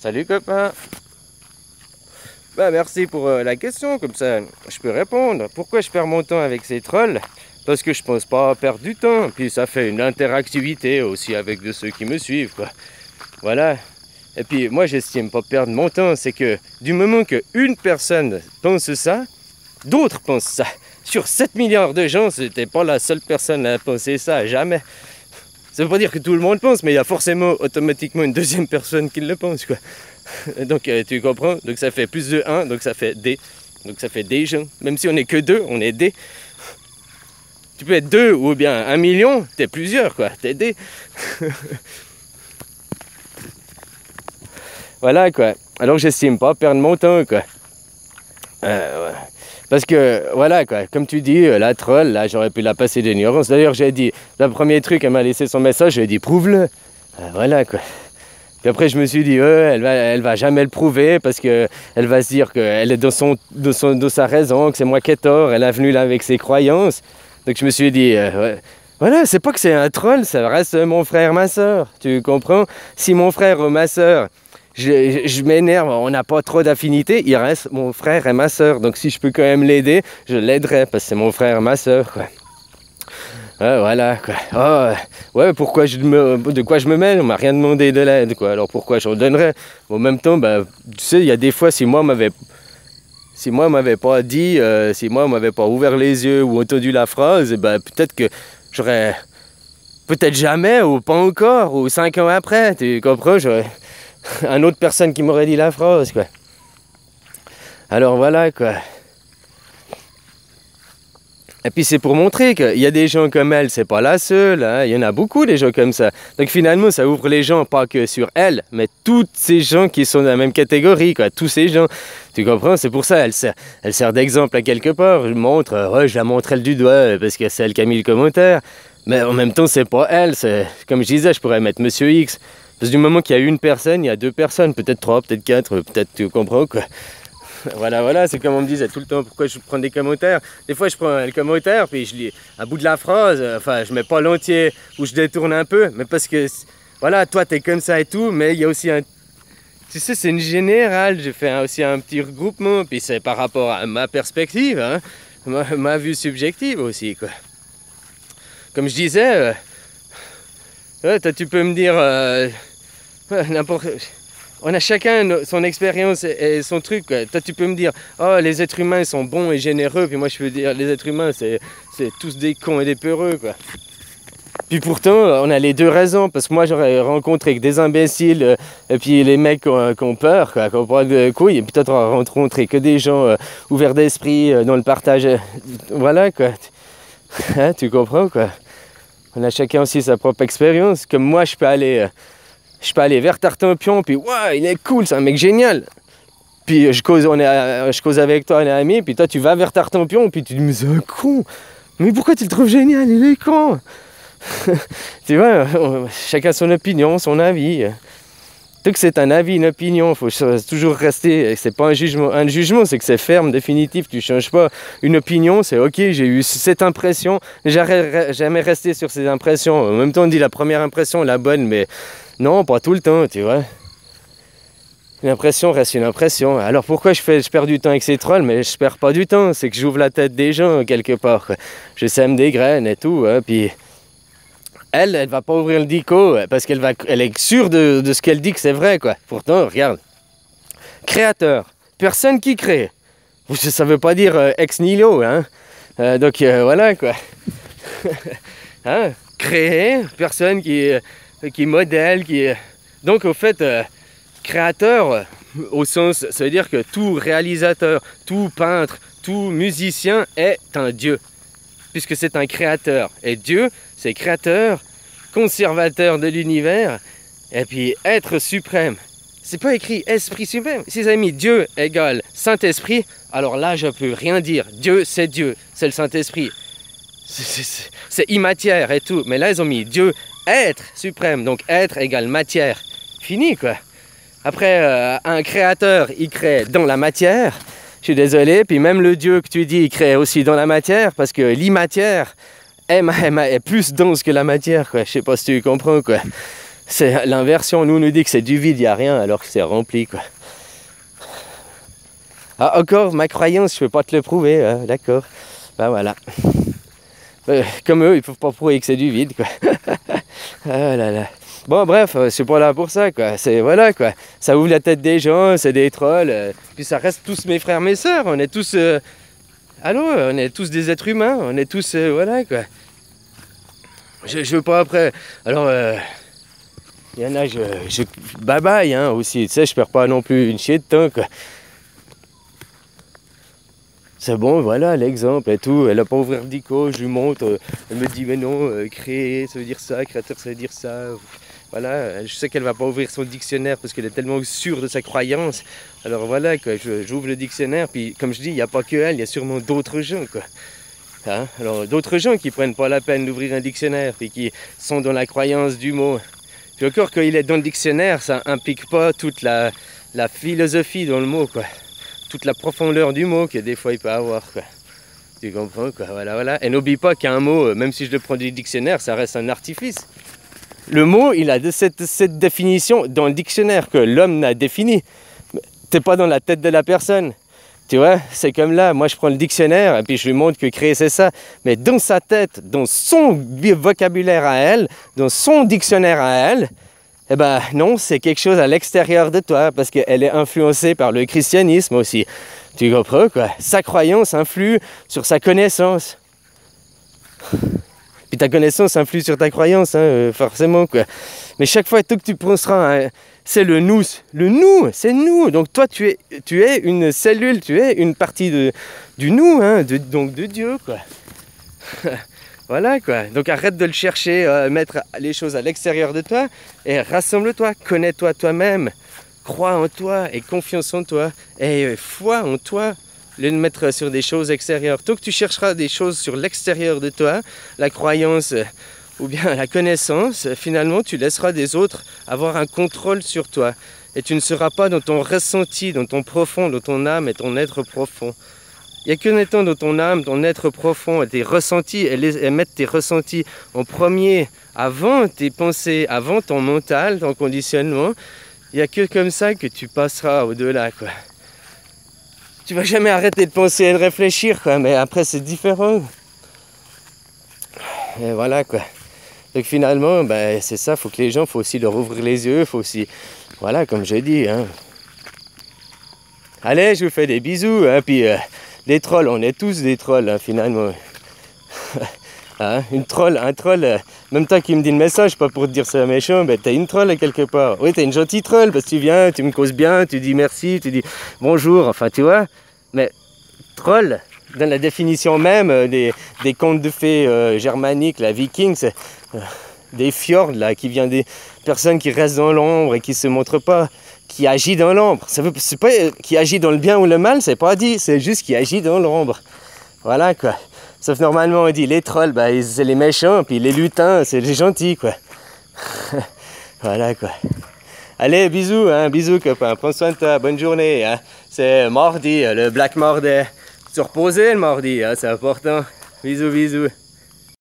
Salut copain. Bah merci pour la question, comme ça je peux répondre. Pourquoi je perds mon temps avec ces trolls? Parce que je pense pas perdre du temps. Puis ça fait une interactivité aussi avec de ceux qui me suivent, quoi. Voilà. Et puis moi j'estime pas perdre mon temps, c'est que du moment qu'une personne pense ça, d'autres pensent ça. Sur 7 milliards de gens, c'était pas la seule personne à penser ça, jamais. Ça veut pas dire que tout le monde pense, mais il y a forcément automatiquement une deuxième personne qui le pense, quoi. Donc tu comprends? Donc ça fait plus de 1, donc ça fait des. Donc ça fait des gens. Même si on n'est que 2, on est des. Tu peux être 2 ou bien 1 million, t'es plusieurs, quoi. T'es des. Voilà, quoi. Alors j'estime pas perdre mon temps, quoi. Ouais. Parce que, voilà, quoi, comme tu dis, la troll, là, j'aurais pu la passer d'ignorance. D'ailleurs, j'ai dit, le premier truc, elle m'a laissé son message, j'ai dit, prouve-le. Voilà, quoi. Puis après, je me suis dit, elle va jamais le prouver parce qu'elle va se dire qu'elle est dans sa raison, que c'est moi qui ai tort, elle est venue là avec ses croyances. Donc je me suis dit, ouais. Voilà, c'est pas que c'est un troll, ça reste mon frère, ma soeur. Tu comprends? Si mon frère ou ma soeur, je m'énerve, on n'a pas trop d'affinité, il reste mon frère et ma soeur. Donc si je peux quand même l'aider, je l'aiderai parce que c'est mon frère et ma soeur, quoi. Voilà, quoi. Oh, ouais, de quoi je me mêle? On m'a rien demandé de l'aide, quoi. Alors pourquoi j'en donnerais? En même temps, bah, tu sais, il y a des fois, si moi m'avait pas dit, si moi m'avait pas ouvert les yeux ou entendu la phrase, bah, peut-être que j'aurais, peut-être jamais, ou pas encore, ou 5 ans après, tu comprends? J'aurais une autre personne qui m'aurait dit la phrase, quoi. Alors voilà, quoi. Et puis c'est pour montrer qu'il y a des gens comme elle, c'est pas la seule, hein. Il y en a beaucoup des gens comme ça. Donc finalement ça ouvre les gens pas que sur elle, mais toutes ces gens qui sont dans la même catégorie, quoi. Tous ces gens, tu comprends? C'est pour ça elle sert d'exemple à quelque part. Je la montre elle du doigt parce que c'est elle qui a mis le commentaire. Mais en même temps c'est pas elle, c'est comme je disais, je pourrais mettre Monsieur X. Parce que du moment qu'il y a une personne, il y a 2 personnes, peut-être 3, peut-être 4, peut-être tu comprends, quoi. Voilà, c'est comme on me disait tout le temps, pourquoi je prends des commentaires. Des fois, je prends le commentaire, puis je lis à bout de la phrase, enfin, je mets pas l'entier, ou je détourne un peu, mais parce que, voilà, toi, t'es comme ça et tout, mais il y a aussi un... Tu sais, c'est une générale, j'ai fait aussi un petit regroupement, puis c'est par rapport à ma perspective, hein, ma vue subjective aussi, quoi. Comme je disais, toi, tu peux me dire n'importe... On a chacun son expérience et son truc, quoi. Toi, tu peux me dire, oh, les êtres humains sont bons et généreux, puis moi, je peux dire, les êtres humains, c'est tous des cons et des peureux, quoi. Puis pourtant, on a les 2 raisons, parce que moi, j'aurais rencontré que des imbéciles, et puis les mecs qui ont peur, quoi, qui ont pas de couilles, et puis toi, tu auras rencontré que des gens ouverts d'esprit, dans le partage. Voilà, quoi. Hein, tu comprends, quoi. On a chacun aussi sa propre expérience. Comme moi, je peux aller vers Tartampion, puis ouais, il est cool, c'est un mec génial. Puis je cause avec toi, on est amis, puis toi tu vas vers Tartampion, puis tu dis mais c'est un con. Mais pourquoi tu le trouves génial? Il est con. Tu vois, chacun son opinion, son avis. Tout que c'est un avis, une opinion, il faut toujours rester, c'est pas un jugement. Un jugement, c'est que c'est ferme, définitif, tu changes pas. Une opinion, c'est ok, j'ai eu cette impression, jamais rester sur ces impressions. En même temps, on dit la première impression, la bonne, mais non, pas tout le temps, tu vois. Une impression reste une impression. Alors pourquoi je perds du temps avec ces trolls? Mais je perds pas du temps, c'est que j'ouvre la tête des gens quelque part, quoi. Je sème des graines et tout, hein, puis... Elle va pas ouvrir le dico parce qu'elle est sûre de ce qu'elle dit que c'est vrai, quoi. Pourtant, regarde. Créateur. Personne qui crée. Ça veut pas dire ex nihilo, hein. Donc voilà, quoi. Hein? Créer. Personne qui modèle, qui... Donc au fait, créateur, au sens, ça veut dire que tout réalisateur, tout peintre, tout musicien est un dieu. Puisque c'est un créateur. Et Dieu, c'est créateur, conservateur de l'univers, et puis être suprême. C'est pas écrit esprit suprême. Si ils avaient mis Dieu égale Saint-Esprit, alors là, je peux rien dire. Dieu, c'est le Saint-Esprit. C'est immatière et tout. Mais là, ils ont mis Dieu, être suprême. Donc être égale matière. Fini, quoi. Après, un créateur, il crée dans la matière. Je suis désolé, puis même le Dieu que tu dis, il crée aussi dans la matière, parce que l'immatière est plus dense que la matière, quoi. Je sais pas si tu comprends, quoi. C'est l'inversion, nous on nous dit que c'est du vide, il n'y a rien, alors que c'est rempli, quoi. Ah, encore, ma croyance, je ne peux pas te le prouver, hein, d'accord. Ben voilà. Comme eux, ils ne peuvent pas prouver que c'est du vide, quoi. Ah là là. Bon, bref, c'est pas là pour ça, quoi. C'est, voilà, quoi. Ça ouvre la tête des gens, c'est des trolls. Puis ça reste tous mes frères, mes sœurs. On est tous... allô, on est tous des êtres humains. On est tous... voilà, quoi. Je veux pas après... Alors... il y en a, bye bye, hein, aussi. Tu sais, je perds pas non plus une chier de temps, quoi. C'est bon, voilà l'exemple et tout. Elle n'a pas ouvert d'ICO, je lui montre. Elle me dit, mais non, créer, ça veut dire ça, créateur, ça veut dire ça. Voilà, je sais qu'elle va pas ouvrir son dictionnaire parce qu'elle est tellement sûre de sa croyance. Alors voilà, quoi, j'ouvre le dictionnaire, puis comme je dis, il n'y a pas que elle, il y a sûrement d'autres gens, quoi. Hein? Alors d'autres gens qui prennent pas la peine d'ouvrir un dictionnaire, puis qui sont dans la croyance du mot. Puis encore, quand il est dans le dictionnaire, ça implique pas toute la philosophie dans le mot, quoi. Toute la profondeur du mot que des fois il peut avoir, quoi. Tu comprends, quoi, voilà, voilà. Et n'oublie pas qu'un mot, même si je le prends du dictionnaire, ça reste un artifice. Le mot, il a cette définition dans le dictionnaire que l'homme n'a défini. T'es pas dans la tête de la personne. Tu vois, c'est comme là, moi je prends le dictionnaire et puis je lui montre que créer c'est ça. Mais dans sa tête, dans son vocabulaire à elle, dans son dictionnaire à elle, eh ben non, c'est quelque chose à l'extérieur de toi parce qu'elle est influencée par le christianisme aussi. Tu comprends, quoi? Sa croyance influe sur sa connaissance. Puis ta connaissance influe sur ta croyance, hein, forcément, quoi. Mais chaque fois que tu penseras, c'est le nous, c'est nous. Donc toi, tu es une cellule, tu es une partie du nous, hein, donc de Dieu, quoi. Voilà, quoi. Donc arrête de le chercher, mettre les choses à l'extérieur de toi et rassemble-toi, connais-toi toi-même, crois en toi et confiance en toi et foi en toi, le mettre sur des choses extérieures. Tant que tu chercheras des choses sur l'extérieur de toi, la croyance ou bien la connaissance, finalement tu laisseras des autres avoir un contrôle sur toi et tu ne seras pas dans ton ressenti, dans ton profond, dans ton âme et ton être profond. Il n'y a qu'en étant dans ton âme, ton être profond, et tes ressentis, et mettre tes ressentis en premier, avant tes pensées, avant ton mental, ton conditionnement, il n'y a que comme ça que tu passeras au-delà, quoi. Tu vas jamais arrêter de penser et de réfléchir, quoi, mais après c'est différent. Et voilà, quoi. Donc finalement, ben, c'est ça, faut que les gens, faut aussi leur ouvrir les yeux, faut aussi, voilà, comme j'ai dit, hein. Allez, je vous fais des bisous, hein, puis... des trolls, on est tous des trolls, hein, finalement. Hein, un troll, même toi qui me dis le message, pas pour te dire c'est méchant, ben t'es une troll quelque part. Oui, t'es une gentille troll, parce que tu viens, tu me causes bien, tu dis merci, tu dis bonjour, enfin tu vois. Mais troll, dans la définition même des contes de fées germaniques, la viking, c'est des fjords, là, qui viennent des personnes qui restent dans l'ombre et qui se montrent pas. Qui agit dans l'ombre. C'est pas qui agit dans le bien ou le mal, c'est pas dit, c'est juste qui agit dans l'ombre. Voilà, quoi. Sauf normalement on dit les trolls, bah, c'est les méchants, puis les lutins, c'est les gentils, quoi. Voilà, quoi. Allez, bisous, hein, bisous, copain. Prends soin de toi, bonne journée. Hein. C'est mardi, le Black Mardi. Se reposer le mardi, hein, c'est important. Bisous, bisous.